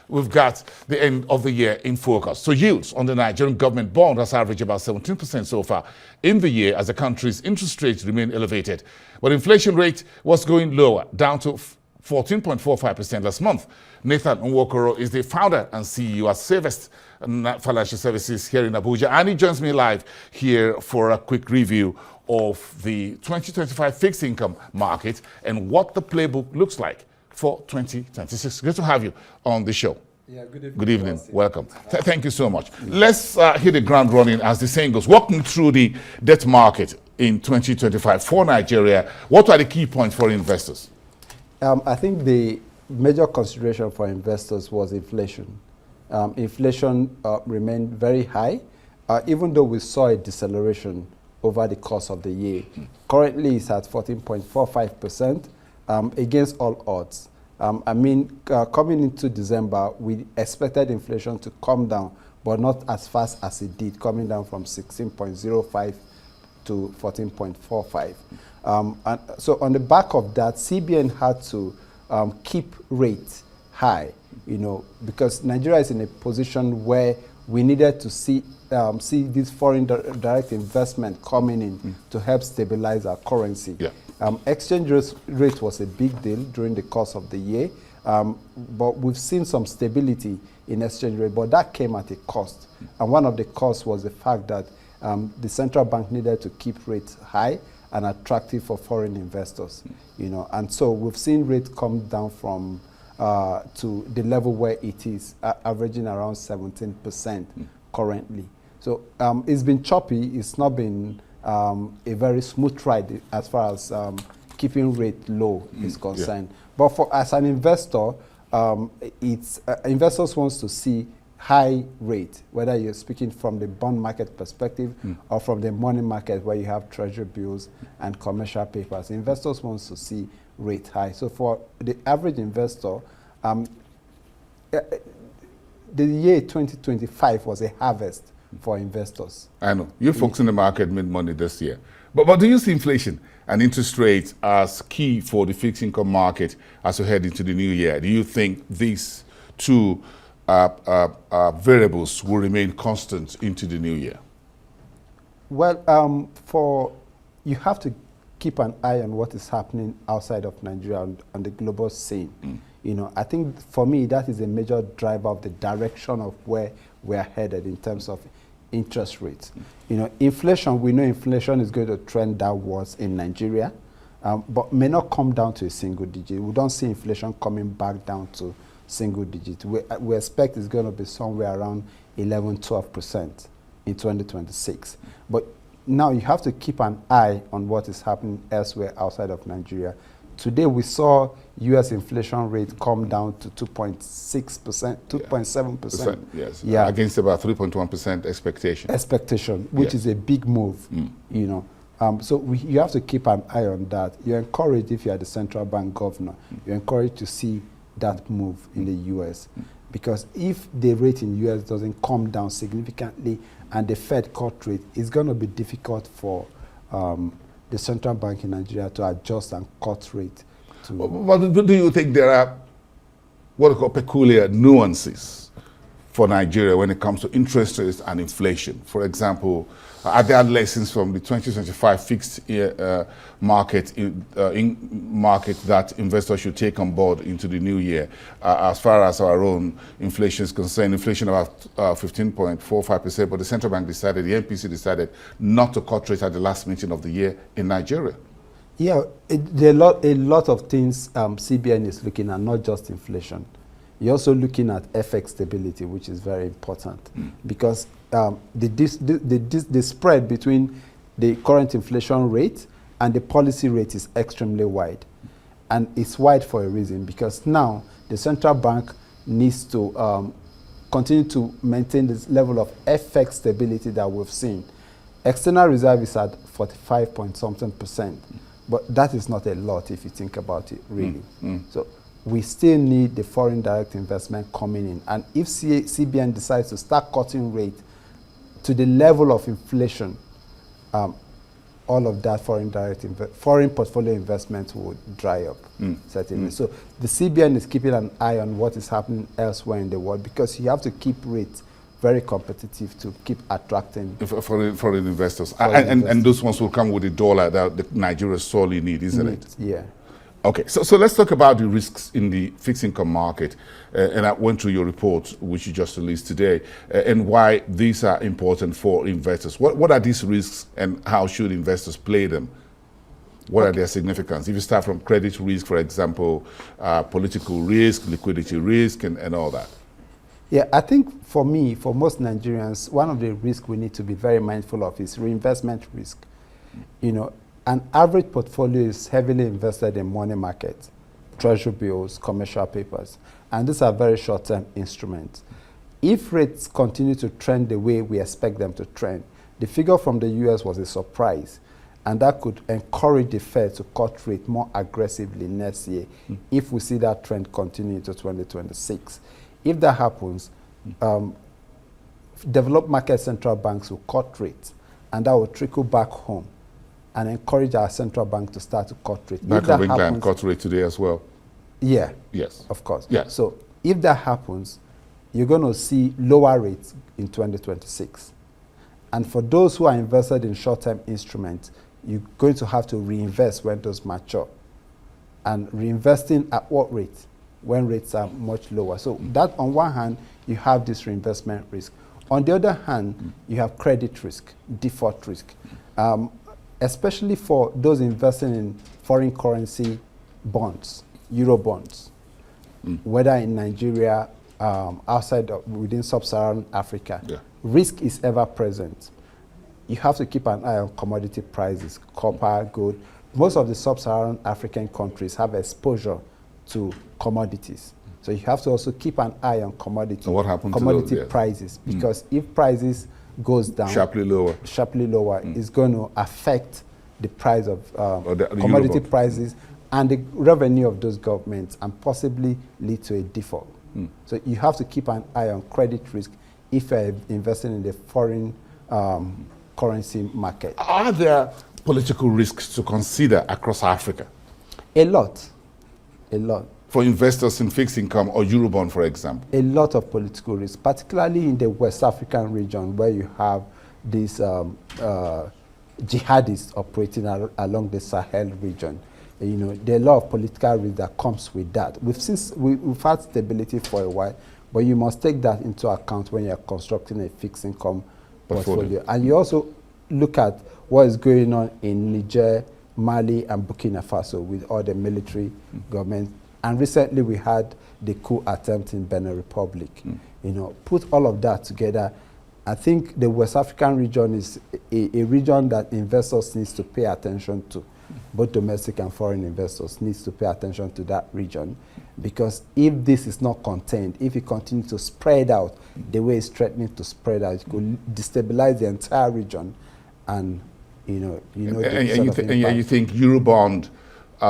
we've got the end of the year in focus. So yields on the Nigerian government bond has averaged about 17% so far in the year as the country's interest rates remain elevated. But inflation rate was going lower, down to 14.45% last month. Nathan Nwokoro is the founder and CEO at Safest Financial Services here in Abuja, and he joins me live here for a quick review of the 2025 fixed income market and what the playbook looks like for 2026. Great to have you on the show. Yeah, good evening. Good evening. Welcome. Thank you so much. Let's hit the ground running, as the saying goes. Walking through the debt market in 2025 for Nigeria, what are the key points for investors? I think the major consideration for investors was inflation. Inflation remained very high, even though we saw a deceleration over the course of the year. Currently, it's at 14.45%. Against all odds. Coming into December, we expected inflation to come down, but not as fast as it did, coming down from 16.05 to 14.45. And so on the back of that, CBN had to keep rates high, because Nigeria is in a position where we needed to see this foreign direct investment coming in to help stabilize our currency. Yeah. Exchange rate was a big deal during the course of the year, but we've seen some stability in exchange rate, but that came at a cost. And one of the costs was the fact that the central bank needed to keep rates high and attractive for foreign investors, and so we've seen rates come down from to the level where it is, averaging around 17% currently. So it's been choppy. It's not been a very smooth ride as far as keeping rate low is concerned. Yeah. But as an investor, investors wants to see high rate, whether you're speaking from the bond market perspective or from the money market where you have treasury bills and commercial papers. Investors wants to see rate high. So for the average investor, the year 2025 was a harvest for investors. I know. You folks in the market made money this year. But do you see inflation and interest rates as key for the fixed income market as we head into the new year? Do you think these two variables will remain constant into the new year? Well, you have to keep an eye on what is happening outside of Nigeria on the global scene. I think for me that is a major driver of the direction of where we are headed in terms of interest rates. Inflation, we know inflation is going to trend downwards in Nigeria, but may not come down to a single digit. We don't see inflation coming back down to single digit. We expect it's going to be somewhere around 11-12% in 2026. But now you have to keep an eye on what is happening elsewhere outside of Nigeria. Today we saw U.S. inflation rate come down to 2.6%, 2.7%. Yes, yeah. Against about 3.1% expectation. Expectation, which is a big move, So you have to keep an eye on that. You're encouraged, if you are the central bank governor, you're encouraged to see that move in the U.S. Because if the rate in U.S. doesn't come down significantly and the Fed cut rate, it's going to be difficult for the central bank in Nigeria to adjust and cut rate. But do you think there are what I call peculiar nuances for Nigeria when it comes to interest rates and inflation? For example, are there lessons from the 2025 fixed market that investors should take on board into the new year? As far as our own inflation is concerned, inflation about 15.45%, but the central bank decided, the MPC decided not to cut rates at the last meeting of the year in Nigeria. Yeah, there are a lot of things CBN is looking at, not just inflation. You're also looking at FX stability, which is very important, because the spread between the current inflation rate and the policy rate is extremely wide. And it's wide for a reason, because now the central bank needs to continue to maintain this level of FX stability that we've seen. External reserve is at 45 point something percent, but that is not a lot if you think about it, really. So we still need the foreign direct investment coming in. And if CBN decides to start cutting rate to the level of inflation, all of that foreign portfolio investment would dry up, certainly. So the CBN is keeping an eye on what is happening elsewhere in the world, because you have to keep rates very competitive to keep attracting foreign investors. And those ones will come with the dollar that the Nigeria sorely need, isn't it? Yeah. Okay, so let's talk about the risks in the fixed income market. And I went through your report, which you just released today, and why these are important for investors. What are these risks, and how should investors play them? What are their significance? If you start from credit risk, for example, political risk, liquidity risk, and all that. Yeah, I think for me, for most Nigerians, one of the risks we need to be very mindful of is reinvestment risk. You know, an average portfolio is heavily invested in money markets, treasury bills, commercial papers, and these are very short-term instruments. If rates continue to trend the way we expect them to trend, the figure from the US was a surprise, and that could encourage the Fed to cut rate more aggressively next year if we see that trend continue into 2026. If that happens, developed market central banks will cut rates, and that will trickle back home and encourage our central bank to start to cut rates. Bank of England cut rate today as well. Yeah. Yes. Of course. Yeah. So if that happens, you're going to see lower rates in 2026. And for those who are invested in short-term instruments, you're going to have to reinvest when those mature. And reinvesting at what rate? When rates are much lower. So that, on one hand, you have this reinvestment risk. On the other hand, you have credit risk, default risk. Especially for those investing in foreign currency bonds, Euro bonds, whether in Nigeria, outside of, within sub-Saharan Africa, risk is ever present. You have to keep an eye on commodity prices, copper, gold. Most of the sub-Saharan African countries have exposure to commodities. So you have to also keep an eye on commodity prices, because if prices goes down sharply lower, it's going to affect the price of commodity prices and the revenue of those governments, and possibly lead to a default. So you have to keep an eye on credit risk if you're investing in the foreign currency market. Are there political risks to consider across Africa? A lot. For investors in fixed income or Eurobond, for example? A lot of political risk, particularly in the West African region, where you have these jihadists operating along the Sahel region. You know, there are a lot of political risk that comes with that. We've had stability for a while, but you must take that into account when you're constructing a fixed income portfolio. And you also look at what is going on in Niger, Mali, and Burkina Faso with all the military governments. And recently we had the coup attempt in Benin Republic. You know, put all of that together, I think the West African region is a region that investors need to pay attention to. Both domestic and foreign investors need to pay attention to that region, because if this is not contained, if it continues to spread out the way it's threatening to spread out, it could destabilize the entire region. And you think Eurobond,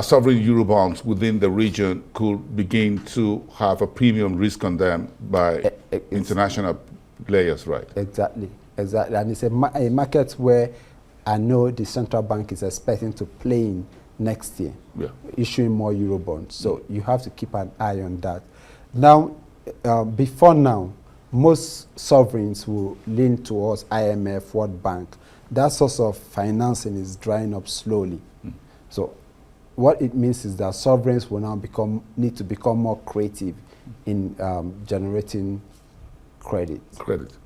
sovereign Eurobonds within the region could begin to have a premium risk on them by international players, right? Exactly. And it's a market where I know the central bank is expecting to play in next year, issuing more Eurobonds. So you have to keep an eye on that. Now, before now, most sovereigns will lean towards IMF, World Bank. That source of financing is drying up slowly. So what it means is that sovereigns will now need to become more creative in generating credit.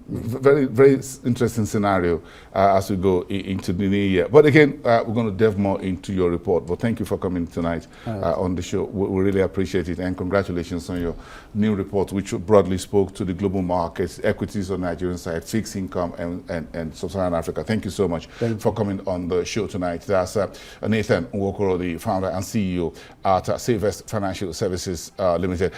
Very, very interesting scenario as we go into the new year. But again, we're going to delve more into your report. But thank you for coming tonight on the show. We really appreciate it. And congratulations on your new report, which broadly spoke to the global markets, equities on the Nigerian side, fixed income, and sub-Saharan Africa. Thank you so much for coming on the show tonight. That's Nathan Nwokoro, the founder and CEO at Savest Financial Services Limited.